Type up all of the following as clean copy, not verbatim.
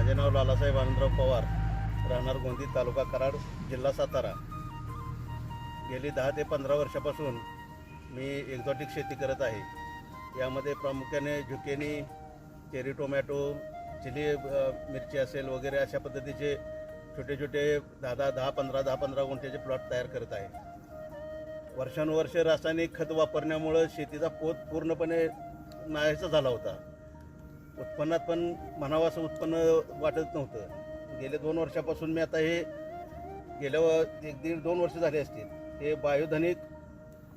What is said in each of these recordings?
माझे नाव लालासाहेब आनंदराव पवार, राहणार गोंदी, तालुका कराड, जिल्हा सातारा. गेली 10 ते 15 वर्षापासून मी एक्झॉटिक शेती करत आहे. यामध्ये प्रामुख्याने झुकेनी, चेरी टोमॅटो, चिली मिरची असेल वगैरे अशा पद्धतीचे छोटे छोटे 10-15 गुंठ्याचे प्लॉट तयार करत आहे. वर्षानुवर्ष रासायनिक खत वापरण्यामुळं शेतीचा पोत पूर्णपणे नाहीसा झाला होता. उत्पन्नात पण म्हणावं असं उत्पन्न वाटत नव्हतं. गेले 2 वर्षापासून मी आता हे गेल्या 1-1.5-2 वर्ष झाले असतील हे बायोधनिक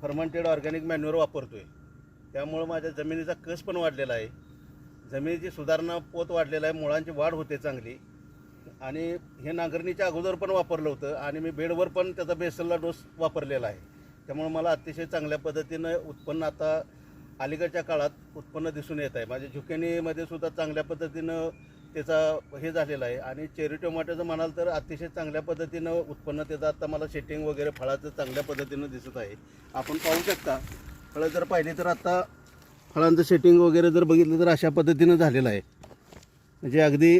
फर्मंटेड ऑर्गॅनिक मॅन्युअर वापरतो आहे. त्यामुळं माझ्या जमिनीचा कस पण वाढलेला आहे, जमिनीची सुधारणा, पोत वाढलेला आहे, मुळांची वाढ होते चांगली. आणि हे नांगरणीच्या अगोदर पण वापरलं होतं आणि मी बेडवर पण त्याचा बेसलला डोस वापरलेला आहे. त्यामुळे मला अतिशय चांगल्या पद्धतीनं उत्पन्न आता अलीकडच्या काळात उत्पन्न दिसून येत आहे. माझ्या झुकेनीमध्ये सुद्धा चांगल्या पद्धतीनं त्याचा हे झालेला आहे. आणि चेरी टोमॅटोचं म्हणाल तर अतिशय चांगल्या पद्धतीनं उत्पन्न त्याचं आता मला सेटिंग वगैरे फळाचं चांगल्या पद्धतीनं दिसत आहे. आपण पाहू शकता, फळं जर पाहिली तर आता फळांचं सेटिंग वगैरे जर बघितलं तर अशा पद्धतीनं झालेलं आहे. म्हणजे अगदी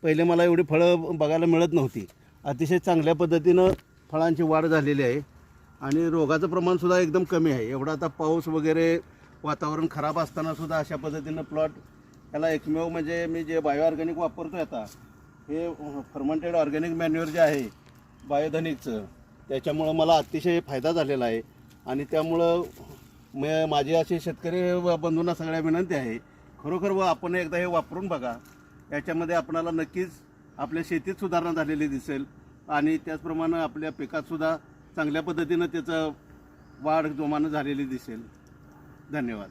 पहिले मला एवढी फळं बघायला मिळत नव्हती. अतिशय चांगल्या पद्धतीनं फळांची वाढ झालेली आहे आणि रोगाचं प्रमाणसुद्धा एकदम कमी आहे. एवढा आता पाऊस वगैरे वातावरण खराब असतानासुद्धा अशा पद्धतीनं प्लॉट, त्याला एकमेव म्हणजे मी जे बायो ऑर्गॅनिक वापरतो आहे आता, हे फर्मंटेड ऑर्गॅनिक मॅन्युअर जे आहे बायोधनिकचं, त्याच्यामुळं मला अतिशय फायदा झालेला आहे. आणि त्यामुळं माझी अशी शेतकरी बंधूंना सगळ्या विनंती आहे, खरोखर आपण एकदा हे वापरून बघा. याच्यामध्ये आपणाला नक्कीच आपल्या शेतीत सुधारणा झालेली दिसेल आणि त्याचप्रमाणे आपल्या पिकातसुद्धा चांगल्या पद्धतीनं त्याचं वाढ जोमानं झालेली दिसेल. धन्यवाद.